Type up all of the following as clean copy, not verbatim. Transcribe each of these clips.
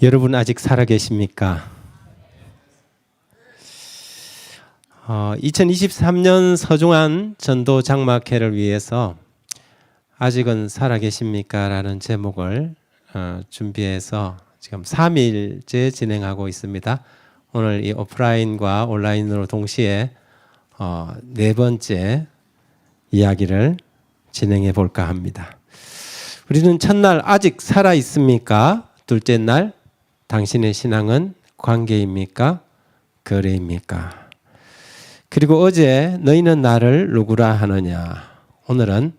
여러분 아직 살아계십니까? 2023년 서중한 전도 장막회를 위해서 아직은 살아계십니까? 라는 제목을 준비해서 지금 3일째 진행하고 있습니다. 오늘 이 오프라인과 온라인으로 동시에 네 번째 이야기를 진행해 볼까 합니다. 우리는 첫날 아직 살아 있습니까? 둘째 날 당신의 신앙은 관계입니까? 거래입니까? 그리고 어제 너희는 나를 누구라 하느냐. 오늘은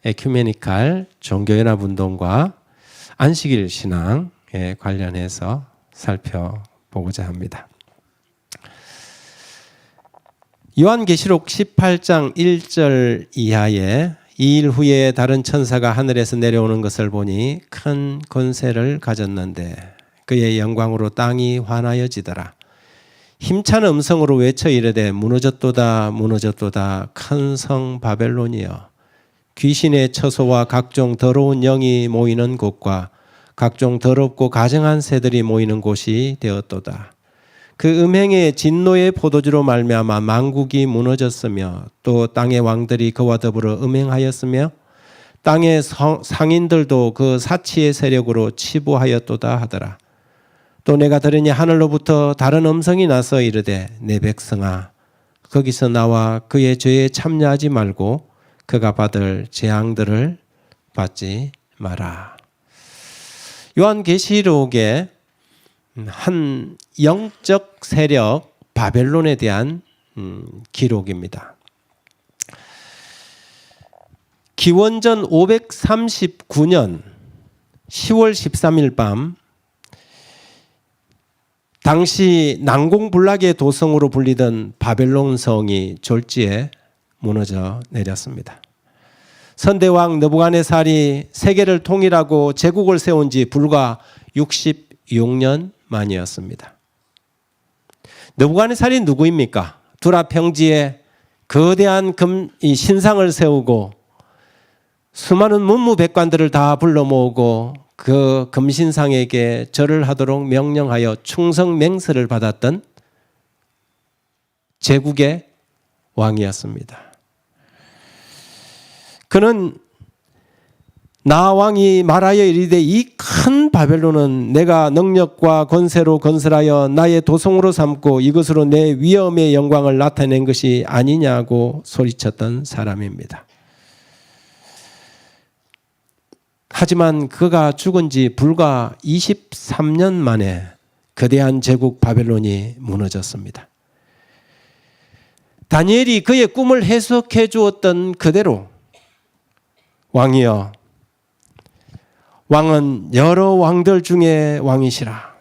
에큐메니칼 종교연합운동과 안식일 신앙에 관련해서 살펴보고자 합니다. 요한계시록 18장 1절 이하에 2일 후에 다른 천사가 하늘에서 내려오는 것을 보니 큰 권세를 가졌는데 그의 영광으로 땅이 환하여지더라. 힘찬 음성으로 외쳐 이르되 무너졌도다 무너졌도다 큰 성 바벨론이여, 귀신의 처소와 각종 더러운 영이 모이는 곳과 각종 더럽고 가증한 새들이 모이는 곳이 되었도다. 그 음행의 진노의 포도주로 말미암아 만국이 무너졌으며 또 땅의 왕들이 그와 더불어 음행하였으며 땅의 상인들도 그 사치의 세력으로 치부하였도다 하더라. 또 내가 들으니 하늘로부터 다른 음성이 나서 이르되 내 백성아, 거기서 나와 그의 죄에 참여하지 말고 그가 받을 재앙들을 받지 마라. 요한계시록에 한 영적 세력 바벨론에 대한 기록입니다. 기원전 539년 10월 13일 밤 당시 난공불락의 도성으로 불리던 바벨론 성이 졸지에 무너져 내렸습니다. 선대왕 느부갓네살이 세계를 통일하고 제국을 세운 지 불과 66년 만이었습니다. 느부갓네살이 누구입니까? 두라 평지에 거대한 신상을 세우고 수많은 문무백관들을 다 불러 모으고 그 금신상에게 절을 하도록 명령하여 충성맹세를 받았던 제국의 왕이었습니다. 그는 나 왕이 말하여 이르되 이 큰 바벨론은 내가 능력과 권세로 건설하여 나의 도성으로 삼고 이것으로 내 위엄의 영광을 나타낸 것이 아니냐고 소리쳤던 사람입니다. 하지만 그가 죽은 지 불과 23년 만에 거대한 제국 바벨론이 무너졌습니다. 다니엘이 그의 꿈을 해석해 주었던 그대로 왕이여, 왕은 여러 왕들 중에 왕이시라.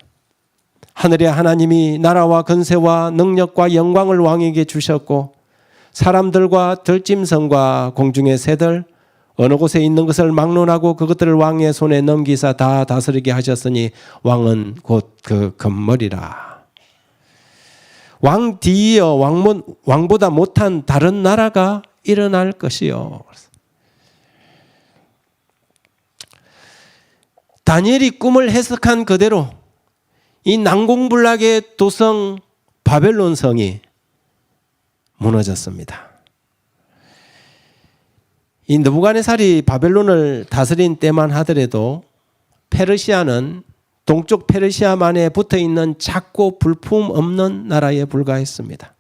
하늘의 하나님이 나라와 건세와 능력과 영광을 왕에게 주셨고 사람들과 들짐승과 공중의 새들 어느 곳에 있는 것을 막론하고 그것들을 왕의 손에 넘기사 다 다스리게 하셨으니 왕은 곧 그 금머리라. 왕 뒤이어 왕보다 못한 다른 나라가 일어날 것이요. 다니엘이 꿈을 해석한 그대로 이 난공불락의 도성 바벨론 성이 무너졌습니다. 이 느부갓네살이 바벨론을 다스린 때만 하더라도 페르시아는 동쪽 페르시아만에 붙어있는 작고 불품 없는 나라에 불과했습니다.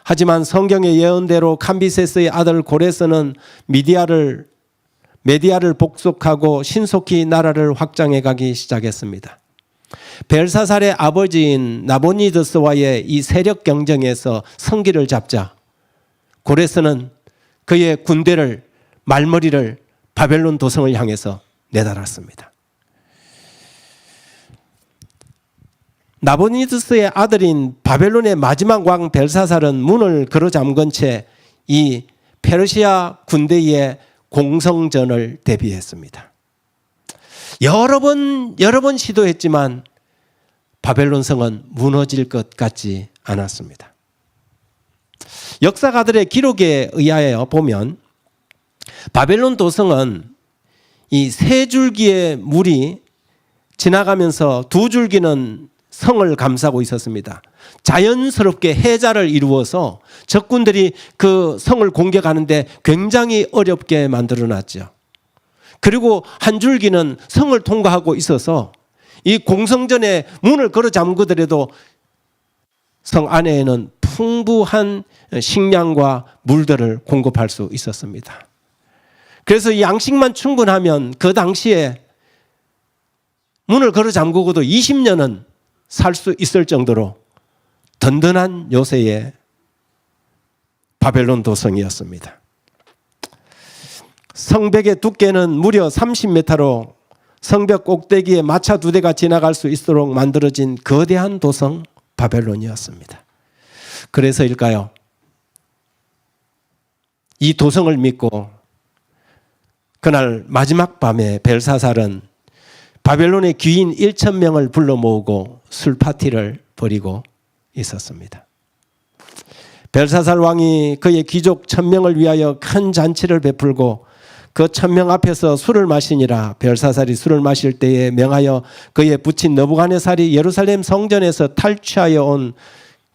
하지만 성경의 예언대로 캄비세스의 아들 고레스는 메디아를 복속하고 신속히 나라를 확장해 가기 시작했습니다. 벨사살의 아버지인 나보니드스와의 이 세력 경쟁에서 성기를 잡자 고레스는 그의 군대를 말머리를 바벨론 도성을 향해서 내달았습니다. 나보니드스의 아들인 바벨론의 마지막 왕 벨사살은 문을 걸어잠근 채 이 페르시아 군대의 공성전을 대비했습니다. 여러 번 시도했지만 바벨론 성은 무너질 것 같지 않았습니다. 역사가들의 기록에 의하여 보면 바벨론 도성은 이 세 줄기의 물이 지나가면서 두 줄기는 성을 감싸고 있었습니다. 자연스럽게 해자를 이루어서 적군들이 그 성을 공격하는데 굉장히 어렵게 만들어놨죠. 그리고 한 줄기는 성을 통과하고 있어서 이 공성전에 문을 걸어 잠그더라도 성 안에는 풍부한 식량과 물들을 공급할 수 있었습니다. 그래서 이 양식만 충분하면 그 당시에 문을 걸어 잠그고도 20년은 살 수 있을 정도로 든든한 요새의 바벨론 도성이었습니다. 성벽의 두께는 무려 30m로 성벽 꼭대기에 마차 2대가 지나갈 수 있도록 만들어진 거대한 도성 바벨론이었습니다. 그래서일까요? 이 도성을 믿고 그날 마지막 밤에 벨사살은 바벨론의 귀인 1,000명을 불러 모으고 술 파티를 벌이고 있었습니다. 벨사살 왕이 그의 귀족 1,000명을 위하여 큰 잔치를 베풀고 그 1,000명 앞에서 술을 마시니라. 벨사살이 술을 마실 때에 명하여 그의 부친 느부갓네살이 예루살렘 성전에서 탈취하여 온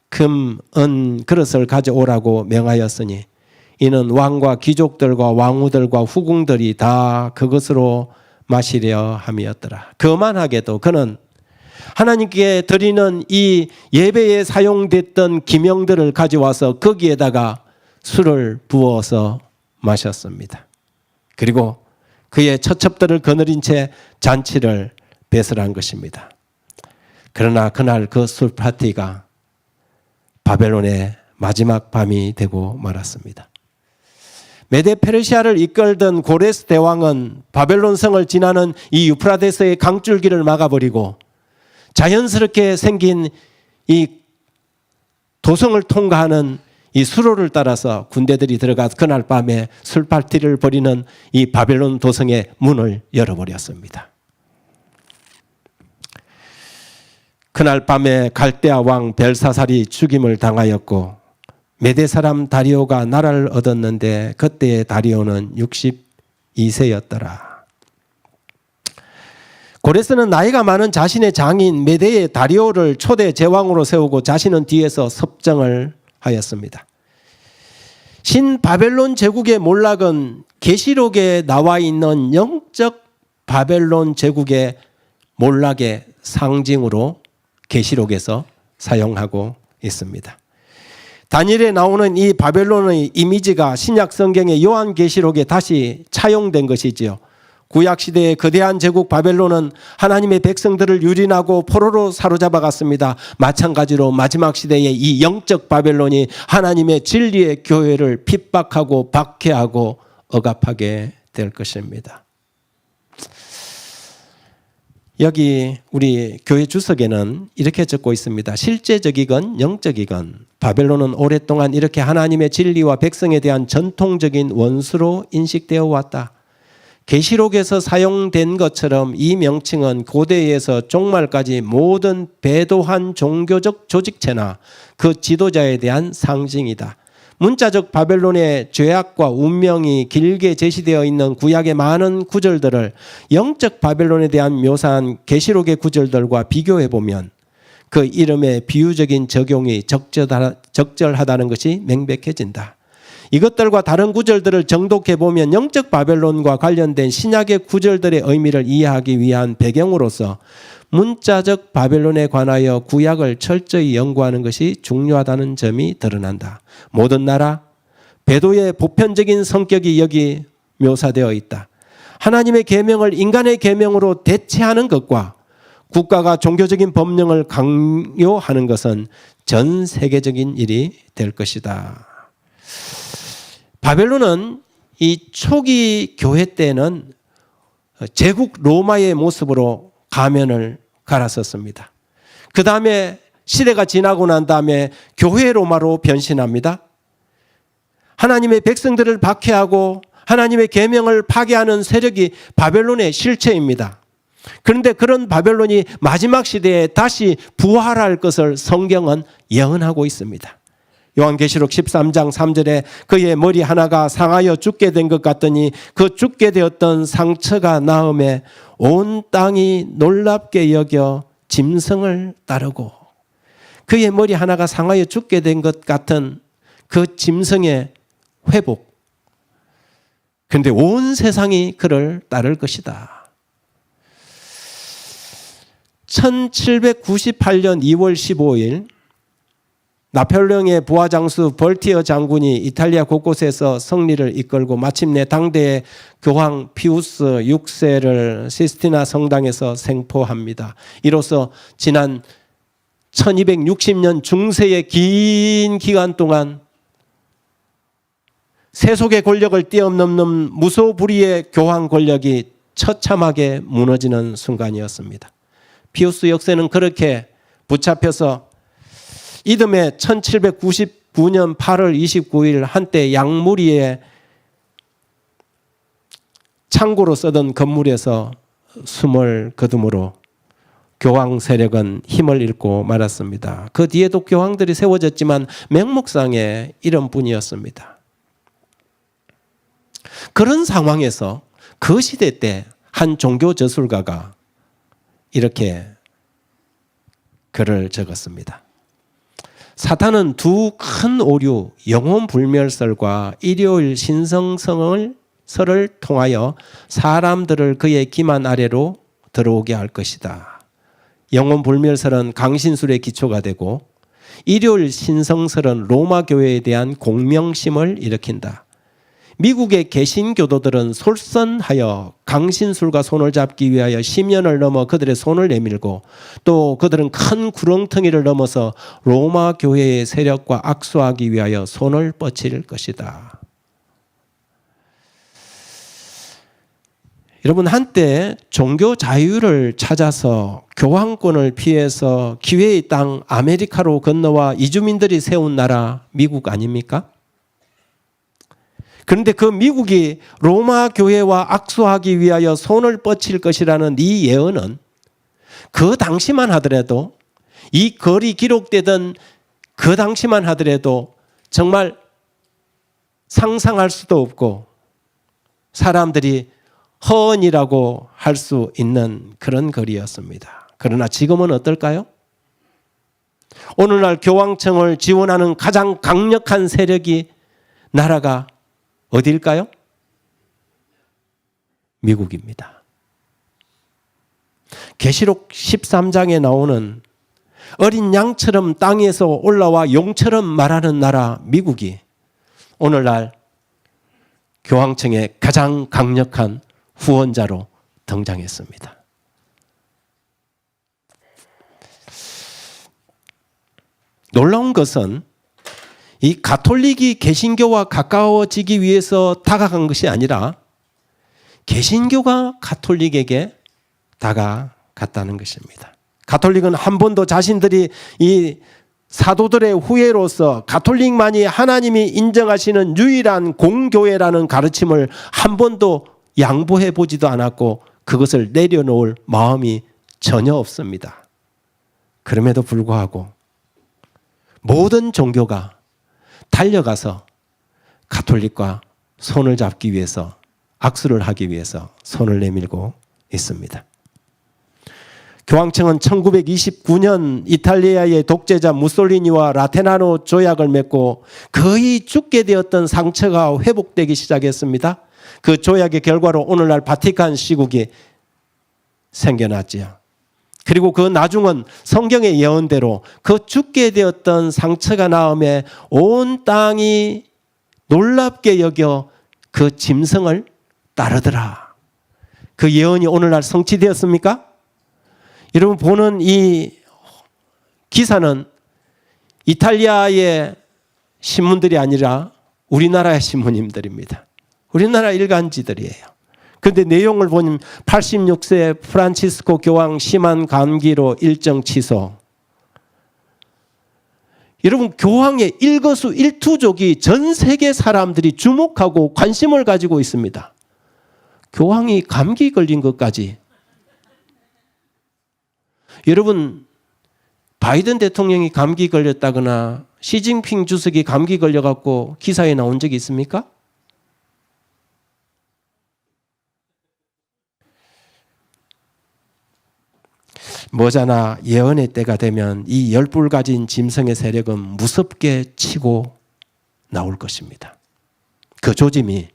금, 은 그릇을 가져오라고 명하였으니 이는 왕과 귀족들과 왕후들과 후궁들이 다 그것으로 마시려 함이었더라. 그만하게도 그는 하나님께 드리는 이 예배에 사용됐던 기명들을 가져와서 거기에다가 술을 부어서 마셨습니다. 그리고 그의 처첩들을 거느린 채 잔치를 배설한 것입니다. 그러나 그날 그 술 파티가 바벨론의 마지막 밤이 되고 말았습니다. 메데 페르시아를 이끌던 고레스 대왕은 바벨론 성을 지나는 이 유프라데스의 강줄기를 막아버리고 자연스럽게 생긴 이 도성을 통과하는 이 수로를 따라서 군대들이 들어가 그날 밤에 술 파티를 벌이는 이 바벨론 도성의 문을 열어버렸습니다. 그날 밤에 갈대아 왕 벨사살이 죽임을 당하였고 메대 사람 다리오가 나라를 얻었는데 그때의 다리오는 62세였더라. 고레스는 나이가 많은 자신의 장인 메대의 다리오를 초대 제왕으로 세우고 자신은 뒤에서 섭정을 하였습니다. 신바벨론 제국의 몰락은 계시록에 나와 있는 영적 바벨론 제국의 몰락의 상징으로 계시록에서 사용하고 있습니다. 다니엘에 나오는 이 바벨론의 이미지가 신약 성경의 요한계시록에 다시 차용된 것이지요. 구약시대의 거대한 제국 바벨론은 하나님의 백성들을 유린하고 포로로 사로잡아갔습니다. 마찬가지로 마지막 시대의 이 영적 바벨론이 하나님의 진리의 교회를 핍박하고 박해하고 억압하게 될 것입니다. 여기 우리 교회 주석에는 이렇게 적고 있습니다. 실제적이건 영적이건 바벨론은 오랫동안 이렇게 하나님의 진리와 백성에 대한 전통적인 원수로 인식되어 왔다. 계시록에서 사용된 것처럼 이 명칭은 고대에서 종말까지 모든 배도한 종교적 조직체나 그 지도자에 대한 상징이다. 문자적 바벨론의 죄악과 운명이 길게 제시되어 있는 구약의 많은 구절들을 영적 바벨론에 대한 묘사한 계시록의 구절들과 비교해 보면 그 이름의 비유적인 적용이 적절하다는 것이 명백해진다. 이것들과 다른 구절들을 정독해 보면 영적 바벨론과 관련된 신약의 구절들의 의미를 이해하기 위한 배경으로서 문자적 바벨론에 관하여 구약을 철저히 연구하는 것이 중요하다는 점이 드러난다. 모든 나라, 배도의 보편적인 성격이 여기 묘사되어 있다. 하나님의 계명을 인간의 계명으로 대체하는 것과 국가가 종교적인 법령을 강요하는 것은 전 세계적인 일이 될 것이다. 바벨론은 이 초기 교회 때는 제국 로마의 모습으로 가면을 갈았었습니다. 그 다음에 시대가 지나고 난 다음에 교회 로마로 변신합니다. 하나님의 백성들을 박해하고 하나님의 계명을 파괴하는 세력이 바벨론의 실체입니다. 그런데 그런 바벨론이 마지막 시대에 다시 부활할 것을 성경은 예언하고 있습니다. 요한계시록 13장 3절에 그의 머리 하나가 상하여 죽게 된 것 같더니 그 죽게 되었던 상처가 나음에 온 땅이 놀랍게 여겨 짐승을 따르고, 그의 머리 하나가 상하여 죽게 된 것 같은 그 짐승의 회복. 그런데 온 세상이 그를 따를 것이다. 1798년 2월 15일 나폴레옹의 부하장수 벌티어 장군이 이탈리아 곳곳에서 승리를 이끌고 마침내 당대의 교황 피우스 6세를 시스티나 성당에서 생포합니다. 이로써 지난 1260년 중세의 긴 기간 동안 세속의 권력을 뛰어넘는 무소불위의 교황 권력이 처참하게 무너지는 순간이었습니다. 피우스 역세는 그렇게 붙잡혀서 이듬해 1799년 8월 29일 한때 양무리의 창고로 쓰던 건물에서 숨을 거둠으로 교황 세력은 힘을 잃고 말았습니다. 그 뒤에도 교황들이 세워졌지만 맹목상의 이름뿐이었습니다. 그런 상황에서 그 시대 때 한 종교 저술가가 이렇게 글을 적었습니다. 사탄은 두 큰 오류, 영혼불멸설과 일요일 신성설을 통하여 사람들을 그의 기만 아래로 들어오게 할 것이다. 영혼불멸설은 강신술의 기초가 되고 일요일 신성설은 로마 교회에 대한 공명심을 일으킨다. 미국의 개신교도들은 솔선하여 강신술과 손을 잡기 위하여 심연을 넘어 그들의 손을 내밀고, 또 그들은 큰 구렁텅이를 넘어서 로마 교회의 세력과 악수하기 위하여 손을 뻗칠 것이다. 여러분, 한때 종교 자유를 찾아서 교황권을 피해서 기회의 땅 아메리카로 건너와 이주민들이 세운 나라 미국 아닙니까? 그런데 그 미국이 로마 교회와 악수하기 위하여 손을 뻗칠 것이라는 이 예언은 그 당시만 하더라도, 이 글이 기록되던 그 당시만 하더라도 정말 상상할 수도 없고 사람들이 허언이라고 할 수 있는 그런 글이었습니다. 그러나 지금은 어떨까요? 오늘날 교황청을 지원하는 가장 강력한 세력이, 나라가 어디일까요? 미국입니다. 계시록 13장에 나오는 어린 양처럼 땅에서 올라와 용처럼 말하는 나라 미국이 오늘날 교황청의 가장 강력한 후원자로 등장했습니다. 놀라운 것은 이 가톨릭이 개신교와 가까워지기 위해서 다가간 것이 아니라 개신교가 가톨릭에게 다가갔다는 것입니다. 가톨릭은 한 번도 자신들이 이 사도들의 후예로서 가톨릭만이 하나님이 인정하시는 유일한 공교회라는 가르침을 한 번도 양보해 보지도 않았고 그것을 내려놓을 마음이 전혀 없습니다. 그럼에도 불구하고 모든 종교가 달려가서 가톨릭과 손을 잡기 위해서, 악수를 하기 위해서 손을 내밀고 있습니다. 교황청은 1929년 이탈리아의 독재자 무솔리니와 라테나노 조약을 맺고 거의 죽게 되었던 상처가 회복되기 시작했습니다. 그 조약의 결과로 오늘날 바티칸 시국이 생겨났지요. 그리고 그 나중은 성경의 예언대로 그 죽게 되었던 상처가 나음에 온 땅이 놀랍게 여겨 그 짐승을 따르더라. 그 예언이 오늘날 성취되었습니까? 여러분, 보는 이 기사는 이탈리아의 신문들이 아니라 우리나라의 신문님들입니다. 우리나라 일간지들이에요. 그런데 내용을 보면 86세 프란치스코 교황 심한 감기로 일정 취소. 여러분, 교황의 일거수일투족이 전 세계 사람들이 주목하고 관심을 가지고 있습니다. 교황이 감기 걸린 것까지. 여러분, 바이든 대통령이 감기 걸렸다거나 시진핑 주석이 감기 걸려갖고 기사에 나온 적이 있습니까? 머자나 예언의 때가 되면 이 열불 가진 짐승의 세력은 무섭게 치고 나올 것입니다. 그 조짐이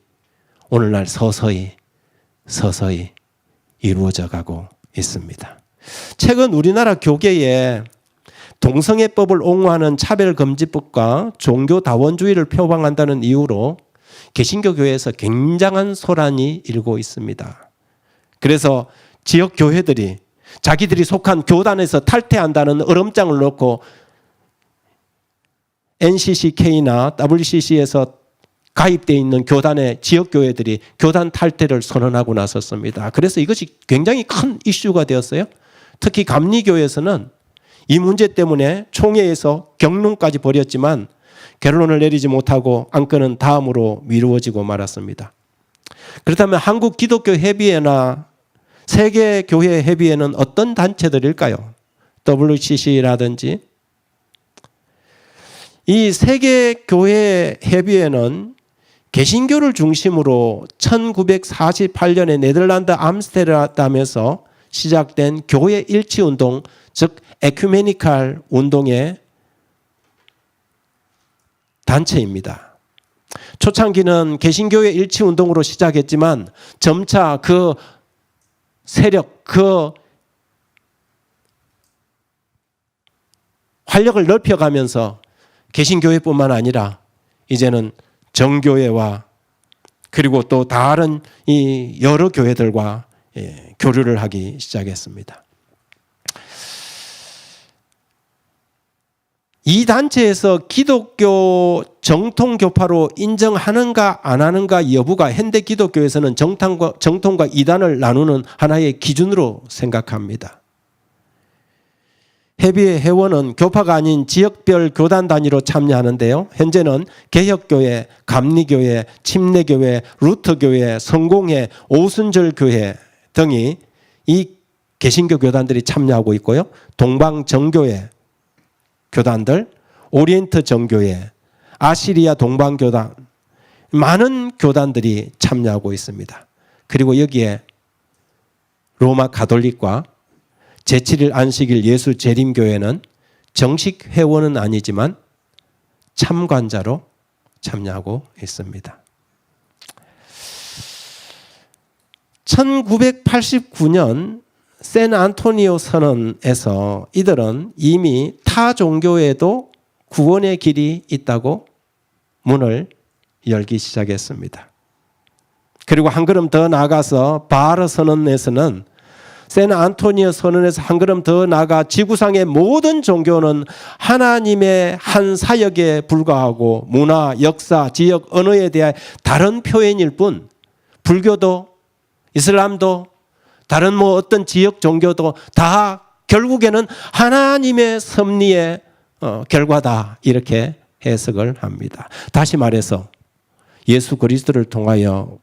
오늘날 서서히 이루어져 가고 있습니다. 최근 우리나라 교계에 동성애법을 옹호하는 차별금지법과 종교다원주의를 표방한다는 이유로 개신교 교회에서 굉장한 소란이 일고 있습니다. 그래서 지역 교회들이 자기들이 속한 교단에서 탈퇴한다는 으름장을 놓고 NCCK나 WCC에서 가입되어 있는 교단의 지역교회들이 교단 탈퇴를 선언하고 나섰습니다. 그래서 이것이 굉장히 큰 이슈가 되었어요. 특히 감리교에서는 이 문제 때문에 총회에서 경론까지 벌였지만 결론을 내리지 못하고 안건은 다음으로 미루어지고 말았습니다. 그렇다면 한국기독교협의회나 세계교회협의회는 어떤 단체들일까요? WCC라든지. 이 세계교회협의회는 개신교를 중심으로 1948년에 네덜란드 암스테르담에서 시작된 교회 일치운동, 즉 에큐메니칼 운동의 단체입니다. 초창기는 개신교회 일치운동으로 시작했지만 점차 그 세력, 그 활력을 넓혀가면서 개신교회뿐만 아니라 이제는 정교회와 그리고 또 다른 이 여러 교회들과 교류를 하기 시작했습니다. 이 단체에서 기독교 정통교파로 인정하는가 안 하는가 여부가 현대 기독교에서는 정통과 이단을 나누는 하나의 기준으로 생각합니다. 협의회 회원은 교파가 아닌 지역별 교단 단위로 참여하는데요. 현재는 개혁교회, 감리교회, 침례교회, 루터교회, 성공회, 오순절교회 등이 이 개신교 교단들이 참여하고 있고요. 동방정교회 교단들, 오리엔트 정교회, 아시리아 동방교단, 많은 교단들이 참여하고 있습니다. 그리고 여기에 로마 가톨릭과 제7일 안식일 예수 재림교회는 정식 회원은 아니지만 참관자로 참여하고 있습니다. 1989년 샌안토니오 선언에서 이들은 이미 타 종교에도 구원의 길이 있다고 문을 열기 시작했습니다. 그리고 한 걸음 더 나아가서 바르 선언에서는 샌안토니오 선언에서 한 걸음 더 나아가 지구상의 모든 종교는 하나님의 한 사역에 불과하고 문화, 역사, 지역, 언어에 대한 다른 표현일 뿐 불교도 이슬람도 다른 어떤 지역 종교도 다 결국에는 하나님의 섭리의 결과다 이렇게 해석을 합니다. 다시 말해서 예수 그리스도를 통하여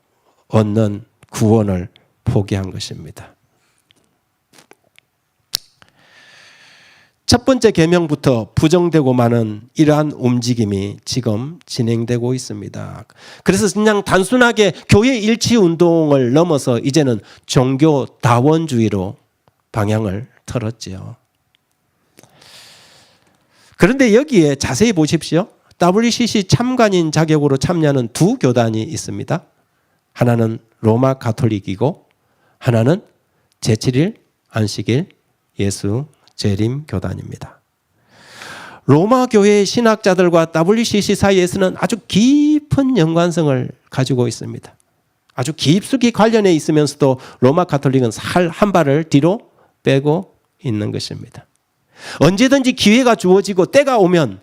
얻는 구원을 포기한 것입니다. 첫 번째 계명부터 부정되고 마는 이러한 움직임이 지금 진행되고 있습니다. 그래서 그냥 단순하게 교회 일치 운동을 넘어서 이제는 종교 다원주의로 방향을 틀었지요. 그런데 여기에 자세히 보십시오. WCC 참관인 자격으로 참여하는 두 교단이 있습니다. 하나는 로마 가톨릭이고 하나는 제7일 안식일 예수 재림 교단입니다. 로마 교회의 신학자들과 WCC 사이에서는 아주 깊은 연관성을 가지고 있습니다. 아주 깊숙이 관련해 있으면서도 로마 가톨릭은 한 발을 뒤로 빼고 있는 것입니다. 언제든지 기회가 주어지고 때가 오면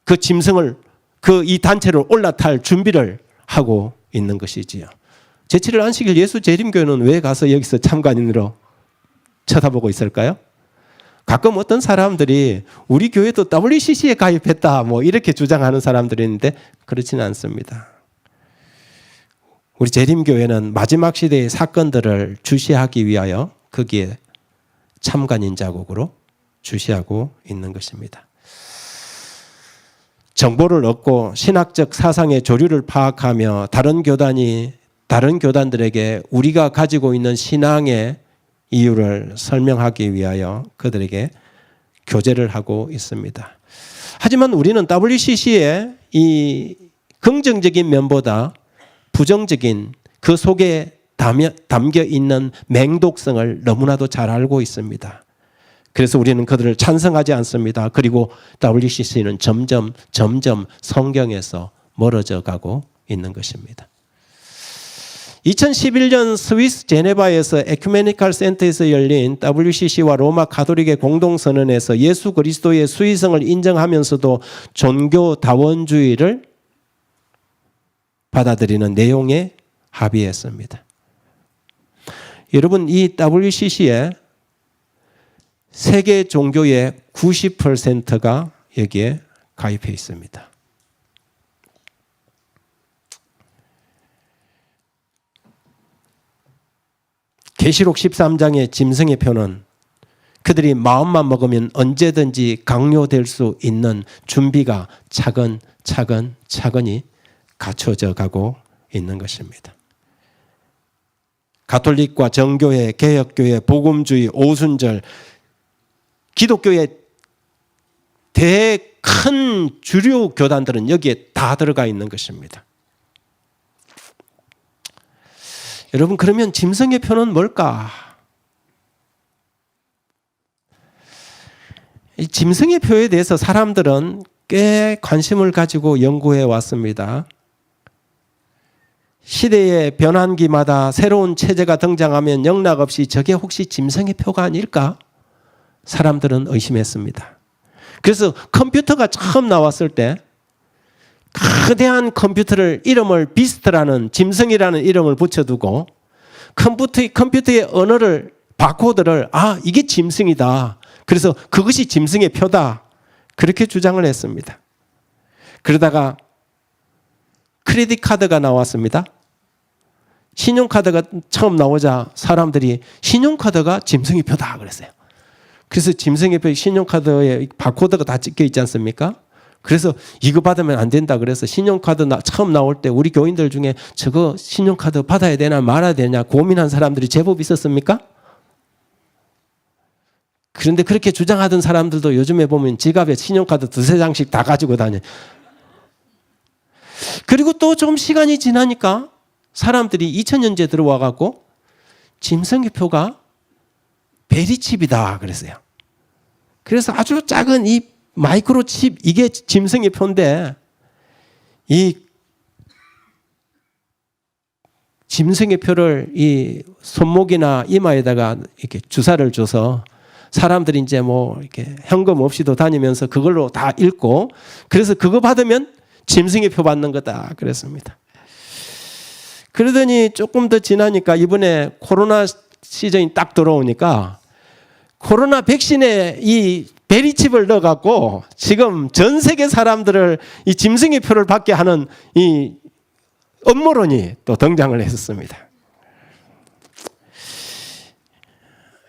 그 짐승을 이 단체를 올라탈 준비를 하고 있는 것이지요. 제7일 안식일 예수 재림교회는 왜 가서 여기서 참관인으로 쳐다보고 있을까요? 가끔 어떤 사람들이 우리 교회도 WCC에 가입했다 이렇게 주장하는 사람들이 있는데 그렇지는 않습니다. 우리 재림교회는 마지막 시대의 사건들을 주시하기 위하여 거기에 참관인 자국으로 주시하고 있는 것입니다. 정보를 얻고 신학적 사상의 조류를 파악하며 다른 교단들에게 우리가 가지고 있는 신앙의 이유를 설명하기 위하여 그들에게 교제를 하고 있습니다. 하지만 우리는 WCC의 이 긍정적인 면보다 부정적인 그 속에 담겨 있는 맹독성을 너무나도 잘 알고 있습니다. 그래서 우리는 그들을 찬성하지 않습니다. 그리고 WCC는 점점 성경에서 멀어져 가고 있는 것입니다. 2011년 스위스 제네바에서 에큐메니컬 센터에서 열린 WCC와 로마 가톨릭의 공동선언에서 예수 그리스도의 수위성을 인정하면서도 종교 다원주의를 받아들이는 내용에 합의했습니다. 여러분, 이 WCC에 세계 종교의 90%가 여기에 가입해 있습니다. 계시록 13장의 짐승의 표는 그들이 마음만 먹으면 언제든지 강요될 수 있는 준비가 차근차근히 갖춰져 가고 있는 것입니다. 가톨릭과 정교회, 개혁교회, 복음주의, 오순절, 기독교의 큰 주류 교단들은 여기에 다 들어가 있는 것입니다. 여러분, 그러면 짐승의 표는 뭘까? 이 짐승의 표에 대해서 사람들은 꽤 관심을 가지고 연구해 왔습니다. 시대의 변환기마다 새로운 체제가 등장하면 영락없이 저게 혹시 짐승의 표가 아닐까? 사람들은 의심했습니다. 그래서 컴퓨터가 처음 나왔을 때 거대한 컴퓨터를 이름을 비스트라는 짐승이라는 이름을 붙여두고 컴퓨터의 언어를 바코드를 이게 짐승이다. 그래서 그것이 짐승의 표다. 그렇게 주장을 했습니다. 그러다가 크레딧 카드가 나왔습니다. 신용카드가 처음 나오자 사람들이 신용카드가 짐승의 표다 그랬어요. 그래서 짐승의 표 신용카드에 바코드가 다 찍혀 있지 않습니까? 그래서 이거 받으면 안 된다 그래서 신용카드 처음 나올 때 우리 교인들 중에 저거 신용카드 받아야 되나 말아야 되냐 고민한 사람들이 제법 있었습니까? 그런데 그렇게 주장하던 사람들도 요즘에 보면 지갑에 신용카드 2-3장씩 다 가지고 다녀요. 그리고 또 좀 시간이 지나니까 사람들이 2000년째 들어와 갖고 짐승의 표가 베리칩이다 그랬어요. 그래서 아주 작은 이 마이크로칩 이게 짐승의 표인데 이 짐승의 표를 이 손목이나 이마에다가 이렇게 주사를 줘서 사람들이 이제 뭐 이렇게 현금 없이도 다니면서 그걸로 다 읽고 그래서 그거 받으면 짐승의 표 받는 거다 그랬습니다. 그러더니 조금 더 지나니까 이번에 코로나 시즌이 딱 들어오니까 코로나 백신에 이 베리칩을 넣어갖고 지금 전 세계 사람들을 이 짐승의 표를 받게 하는 이 음모론이 또 등장을 했었습니다.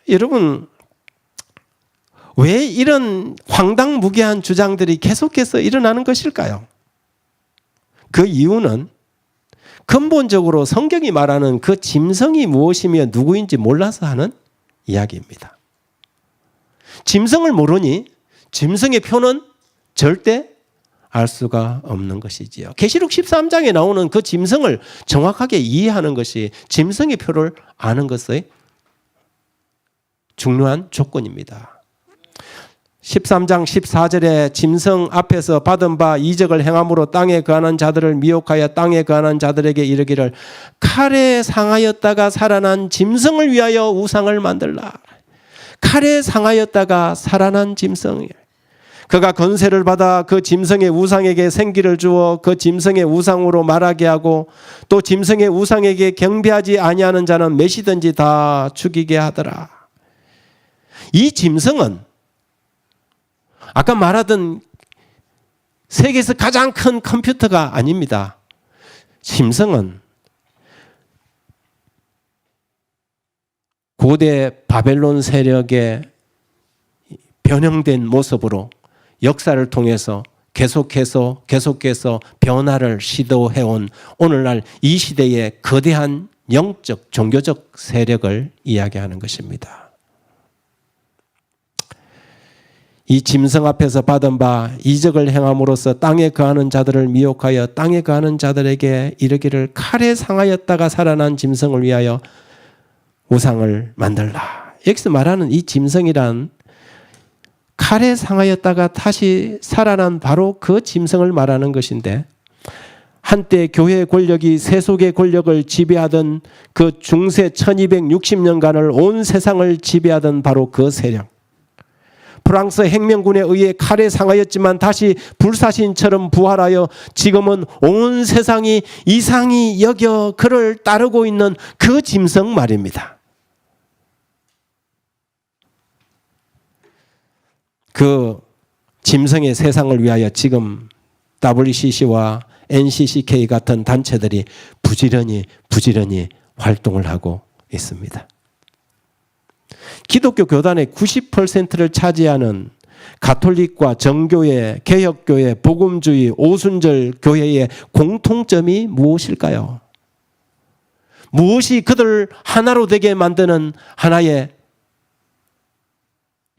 여러분, 왜 이런 황당무계한 주장들이 계속해서 일어나는 것일까요? 그 이유는 근본적으로 성경이 말하는 그 짐승이 무엇이며 누구인지 몰라서 하는 이야기입니다. 짐승을 모르니 짐승의 표는 절대 알 수가 없는 것이지요. 계시록 13장에 나오는 그 짐승을 정확하게 이해하는 것이 짐승의 표를 아는 것의 중요한 조건입니다. 13장 14절에 짐승 앞에서 받은 바 이적을 행함으로 땅에 거하는 자들을 미혹하여 땅에 거하는 자들에게 이르기를 칼에 상하였다가 살아난 짐승을 위하여 우상을 만들라. 칼에 상하였다가 살아난 짐승. 그가 권세를 받아 그 짐승의 우상에게 생기를 주어 그 짐승의 우상으로 말하게 하고 또 짐승의 우상에게 경배하지 아니하는 자는 몇이든지 다 죽이게 하더라. 이 짐승은 아까 말하던 세계에서 가장 큰 컴퓨터가 아닙니다. 짐승은 고대 바벨론 세력의 변형된 모습으로 역사를 통해서 계속해서 변화를 시도해온 오늘날 이 시대의 거대한 영적, 종교적 세력을 이야기하는 것입니다. 이 짐승 앞에서 받은 바 이적을 행함으로써 땅에 거하는 자들을 미혹하여 땅에 거하는 자들에게 이르기를 칼에 상하였다가 살아난 짐승을 위하여 우상을 만들라. 여기서 말하는 이 짐승이란 칼에 상하였다가 다시 살아난 바로 그 짐승을 말하는 것인데, 한때 교회의 권력이 세속의 권력을 지배하던 그 중세 1260년간을 온 세상을 지배하던 바로 그 세력, 프랑스 혁명군에 의해 칼에 상하였지만 다시 불사신처럼 부활하여 지금은 온 세상이 이상히 여겨 그를 따르고 있는 그 짐승 말입니다. 그 짐승의 세상을 위하여 지금 WCC와 NCCK 같은 단체들이 부지런히 활동을 하고 있습니다. 기독교 교단의 90%를 차지하는 가톨릭과 정교회, 개혁교회, 복음주의, 오순절 교회의 공통점이 무엇일까요? 무엇이 그들 하나로 되게 만드는 하나의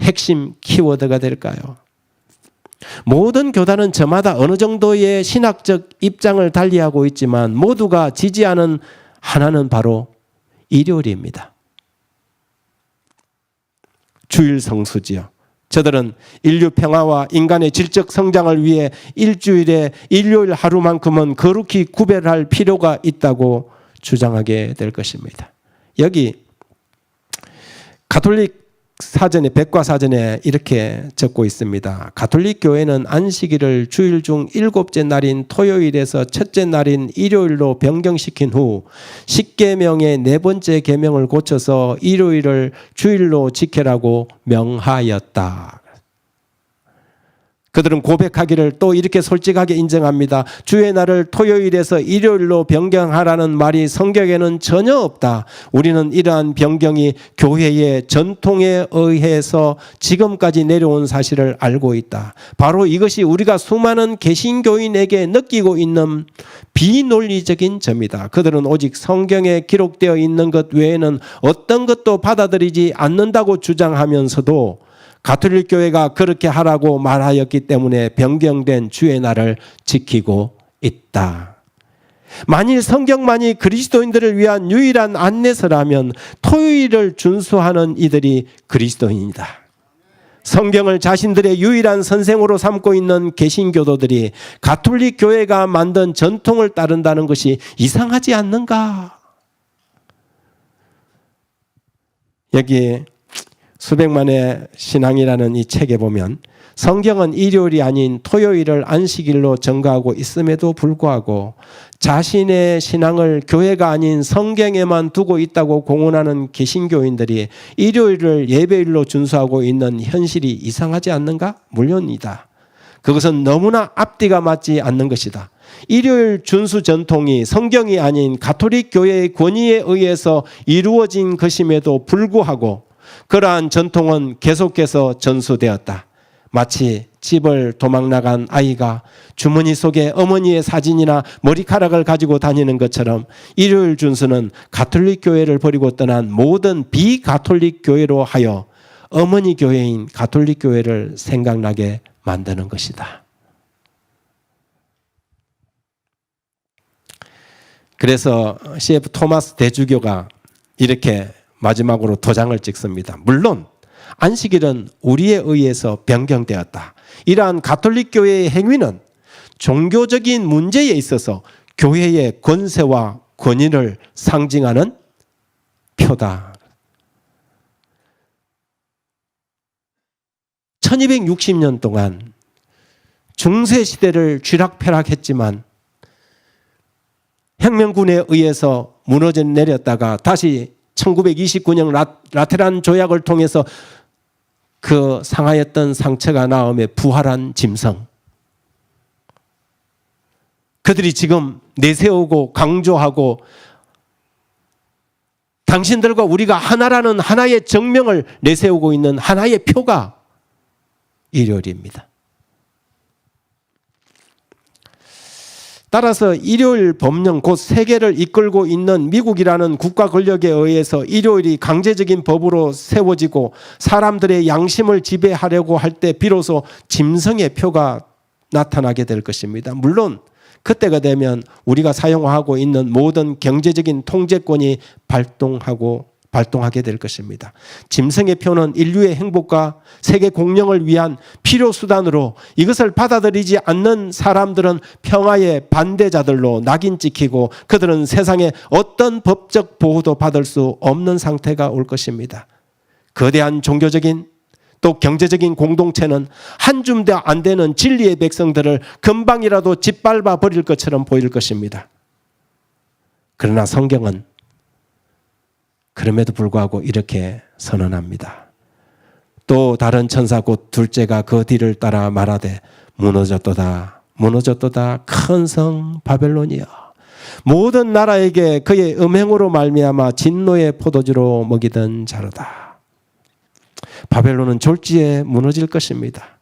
핵심 키워드가 될까요? 모든 교단은 저마다 어느 정도의 신학적 입장을 달리하고 있지만 모두가 지지하는 하나는 바로 일요일입니다. 주일 성수지요. 저들은 인류 평화와 인간의 질적 성장을 위해 일주일에 일요일 하루만큼은 거룩히 구별할 필요가 있다고 주장하게 될 것입니다. 여기 가톨릭 사전에, 백과사전에 이렇게 적고 있습니다. 가톨릭 교회는 안식일을 주일 중 7째 날인 토요일에서 첫째 날인 일요일로 변경시킨 후 10계명의 4번째 계명을 고쳐서 일요일을 주일로 지켜라고 명하였다. 그들은 고백하기를 또 이렇게 솔직하게 인정합니다. 주의 날을 토요일에서 일요일로 변경하라는 말이 성경에는 전혀 없다. 우리는 이러한 변경이 교회의 전통에 의해서 지금까지 내려온 사실을 알고 있다. 바로 이것이 우리가 수많은 개신교인에게 느끼고 있는 비논리적인 점이다. 그들은 오직 성경에 기록되어 있는 것 외에는 어떤 것도 받아들이지 않는다고 주장하면서도 가톨릭 교회가 그렇게 하라고 말하였기 때문에 변경된 주의 날을 지키고 있다. 만일 성경만이 그리스도인들을 위한 유일한 안내서라면 토요일을 준수하는 이들이 그리스도인이다. 성경을 자신들의 유일한 선생으로 삼고 있는 개신교도들이 가톨릭 교회가 만든 전통을 따른다는 것이 이상하지 않는가? 여기 수백만의 신앙이라는 이 책에 보면 성경은 일요일이 아닌 토요일을 안식일로 정가하고 있음에도 불구하고 자신의 신앙을 교회가 아닌 성경에만 두고 있다고 공언하는 개신교인들이 일요일을 예배일로 준수하고 있는 현실이 이상하지 않는가? 물론이다. 그것은 너무나 앞뒤가 맞지 않는 것이다. 일요일 준수 전통이 성경이 아닌 가톨릭 교회의 권위에 의해서 이루어진 것임에도 불구하고 그러한 전통은 계속해서 전수되었다. 마치 집을 도망나간 아이가 주머니 속에 어머니의 사진이나 머리카락을 가지고 다니는 것처럼 일요일 준수는 가톨릭 교회를 버리고 떠난 모든 비가톨릭 교회로 하여 어머니 교회인 가톨릭 교회를 생각나게 만드는 것이다. 그래서 CF 토마스 대주교가 이렇게 마지막으로 도장을 찍습니다. 물론 안식일은 우리에 의해서 변경되었다. 이러한 가톨릭 교회의 행위는 종교적인 문제에 있어서 교회의 권세와 권위를 상징하는 표다. 1260년 동안 중세 시대를 쥐락펴락했지만 혁명군에 의해서 무너져 내렸다가 다시 1929년 라테란 조약을 통해서 그 상하였던 상처가 나음에 부활한 짐승. 그들이 지금 내세우고 강조하고 당신들과 우리가 하나라는 하나의 정명을 내세우고 있는 하나의 표가 일요일입니다. 따라서 일요일 법령 곧 세계를 이끌고 있는 미국이라는 국가 권력에 의해서 일요일이 강제적인 법으로 세워지고 사람들의 양심을 지배하려고 할 때 비로소 짐승의 표가 나타나게 될 것입니다. 물론 그때가 되면 우리가 사용하고 있는 모든 경제적인 통제권이 발동하게 될 것입니다. 짐승의 표는 인류의 행복과 세계 공영을 위한 필요 수단으로 이것을 받아들이지 않는 사람들은 평화의 반대자들로 낙인 찍히고 그들은 세상에 어떤 법적 보호도 받을 수 없는 상태가 올 것입니다. 거대한 종교적인 또 경제적인 공동체는 한 줌도 안 되는 진리의 백성들을 금방이라도 짓밟아 버릴 것처럼 보일 것입니다. 그러나 성경은 그럼에도 불구하고 이렇게 선언합니다. 또 다른 천사 곧 둘째가 그 뒤를 따라 말하되 무너졌도다 무너졌도다 큰 성 바벨론이여 모든 나라에게 그의 음행으로 말미암아 진노의 포도주로 먹이던 자로다. 바벨론은 졸지에 무너질 것입니다.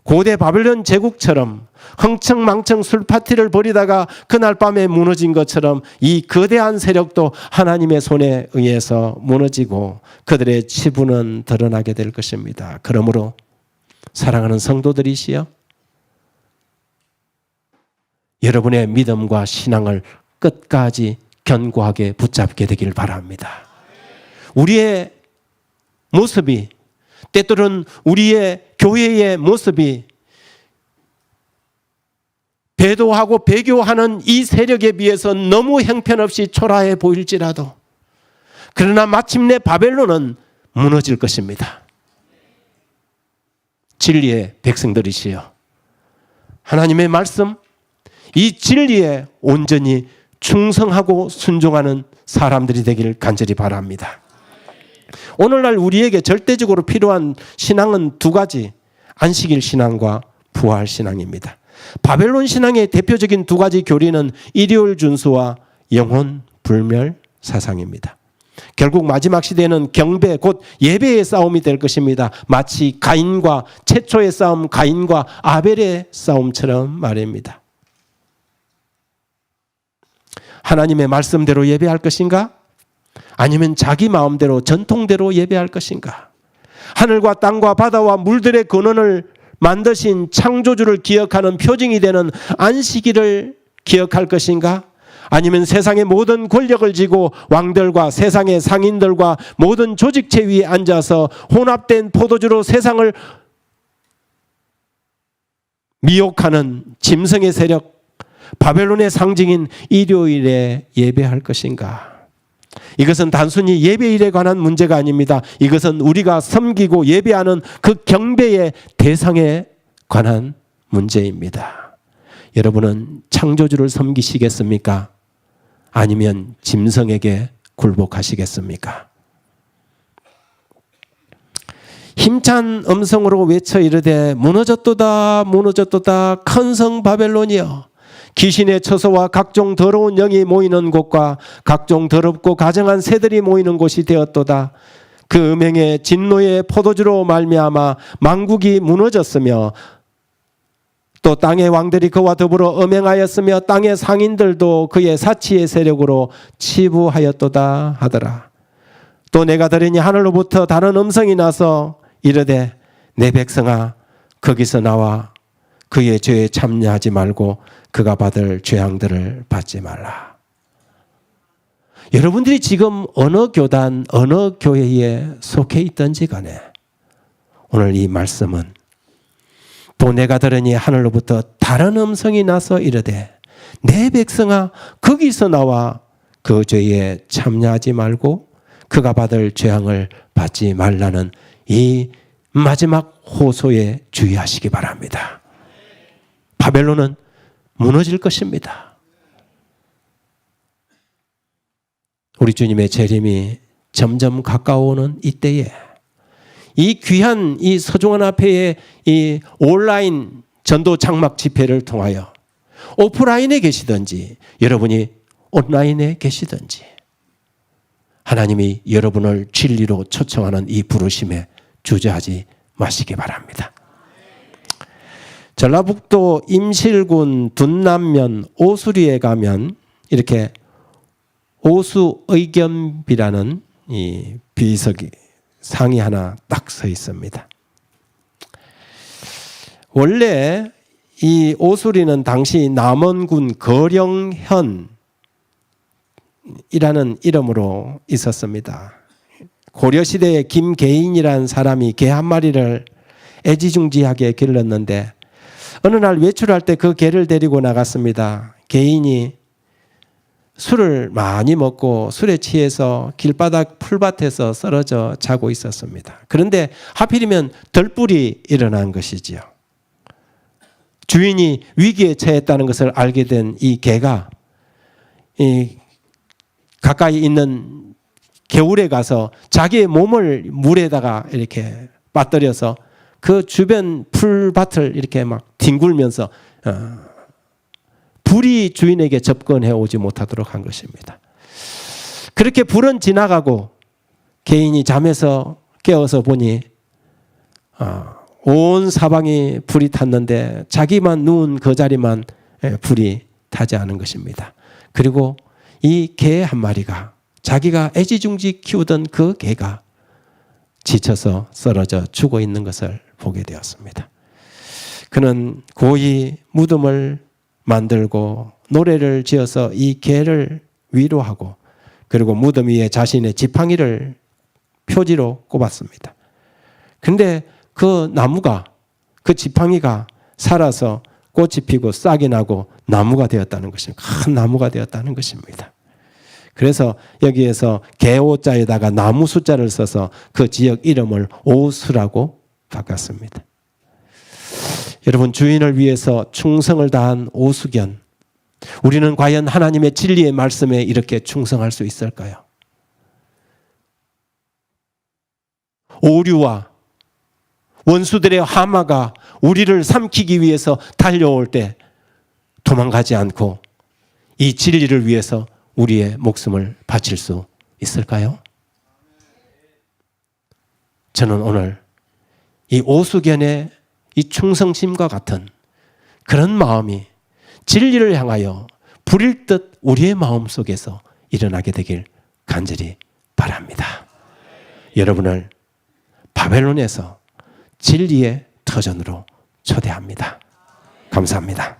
고대 바벨론 제국처럼 흥청망청 술파티를 벌이다가 그날 밤에 무너진 것처럼 이 거대한 세력도 하나님의 손에 의해서 무너지고 그들의 치부는 드러나게 될 것입니다. 그러므로 사랑하는 성도들이시여 여러분의 믿음과 신앙을 끝까지 견고하게 붙잡게 되길 바랍니다. 우리의 모습이 때때로는 우리의 교회의 모습이 배도하고 배교하는 이 세력에 비해서 너무 형편없이 초라해 보일지라도 그러나 마침내 바벨론은 무너질 것입니다. 진리의 백성들이시여 하나님의 말씀 이 진리에 온전히 충성하고 순종하는 사람들이 되기를 간절히 바랍니다. 오늘날 우리에게 절대적으로 필요한 신앙은 두 가지, 안식일 신앙과 부활 신앙입니다. 바벨론 신앙의 대표적인 두 가지 교리는 일요일 준수와 영혼 불멸 사상입니다. 결국 마지막 시대는 경배 곧 예배의 싸움이 될 것입니다. 마치 가인과 최초의 싸움 가인과 아벨의 싸움처럼 말입니다. 하나님의 말씀대로 예배할 것인가? 아니면 자기 마음대로 전통대로 예배할 것인가? 하늘과 땅과 바다와 물들의 근원을 만드신 창조주를 기억하는 표징이 되는 안식일을 기억할 것인가? 아니면 세상의 모든 권력을 쥐고 왕들과 세상의 상인들과 모든 조직체 위에 앉아서 혼합된 포도주로 세상을 미혹하는 짐승의 세력 바벨론의 상징인 일요일에 예배할 것인가? 이것은 단순히 예배일에 관한 문제가 아닙니다. 이것은 우리가 섬기고 예배하는 그 경배의 대상에 관한 문제입니다. 여러분은 창조주를 섬기시겠습니까? 아니면 짐승에게 굴복하시겠습니까? 힘찬 음성으로 외쳐 이르되 무너졌도다 무너졌도다 큰 성 바벨론이여 귀신의 처소와 각종 더러운 영이 모이는 곳과 각종 더럽고 가증한 새들이 모이는 곳이 되었도다. 그 음행의 진노의 포도주로 말미암아 만국이 무너졌으며 또 땅의 왕들이 그와 더불어 음행하였으며 땅의 상인들도 그의 사치의 세력으로 치부하였도다 하더라. 또 내가 들으니 하늘로부터 다른 음성이 나서 이르되 내 백성아 거기서 나와 그의 죄에 참여하지 말고 그가 받을 죄악들을 받지 말라. 여러분들이 지금 어느 교단, 어느 교회에 속해 있든지 간에 오늘 이 말씀은 또 내가 들으니 하늘로부터 다른 음성이 나서 이르되 내 백성아 거기서 나와 그 죄에 참여하지 말고 그가 받을 죄악을 받지 말라는 이 마지막 호소에 주의하시기 바랍니다. 바벨론은 무너질 것입니다. 우리 주님의 재림이 점점 가까워오는 이때에 이 귀한 이 서중원 앞에의 이 온라인 전도 장막 집회를 통하여 오프라인에 계시든지 여러분이 온라인에 계시든지 하나님이 여러분을 진리로 초청하는 이 부르심에 주저하지 마시기 바랍니다. 전라북도 임실군 둔남면 오수리에 가면 이렇게 오수의겸비라는 이 비석이 상이 하나 딱 서 있습니다. 원래 이 오수리는 당시 남원군 거령현이라는 이름으로 있었습니다. 고려시대에 김계인이라는 사람이 개 한 마리를 애지중지하게 길렀는데 어느 날 외출할 때 그 개를 데리고 나갔습니다. 개인이 술을 많이 먹고 술에 취해서 길바닥 풀밭에서 쓰러져 자고 있었습니다. 그런데 하필이면 들불이 일어난 것이지요. 주인이 위기에 처했다는 것을 알게 된 이 개가 가까이 있는 개울에 가서 자기의 몸을 물에다가 이렇게 빠뜨려서 그 주변 풀밭을 이렇게 막 뒹굴면서 불이 주인에게 접근해 오지 못하도록 한 것입니다. 그렇게 불은 지나가고 개인이 잠에서 깨어서 보니 온 사방이 불이 탔는데 자기만 누운 그 자리만 불이 타지 않은 것입니다. 그리고 이 개 한 마리가 자기가 애지중지 키우던 그 개가 지쳐서 쓰러져 죽어 있는 것을 보게 되었습니다. 그는 고이 무덤을 만들고 노래를 지어서 이 개를 위로하고 그리고 무덤 위에 자신의 지팡이를 표지로 꼽았습니다. 그런데 그 나무가 그 지팡이가 살아서 꽃이 피고 싹이 나고 나무가 되었다는 것입니다. 큰 나무가 되었다는 것입니다. 그래서 여기에서 개오자에다가 나무 숫자를 써서 그 지역 이름을 오수라고 바꿨습니다. 여러분, 주인을 위해서 충성을 다한 오수견, 우리는 과연 하나님의 진리의 말씀에 이렇게 충성할 수 있을까요? 오류와 원수들의 하마가 우리를 삼키기 위해서 달려올 때 도망가지 않고 이 진리를 위해서 우리의 목숨을 바칠 수 있을까요? 저는 오늘 이 오수견의 이 충성심과 같은 그런 마음이 진리를 향하여 불일 듯 우리의 마음 속에서 일어나게 되길 간절히 바랍니다. 여러분을 바벨론에서 진리의 터전으로 초대합니다. 감사합니다.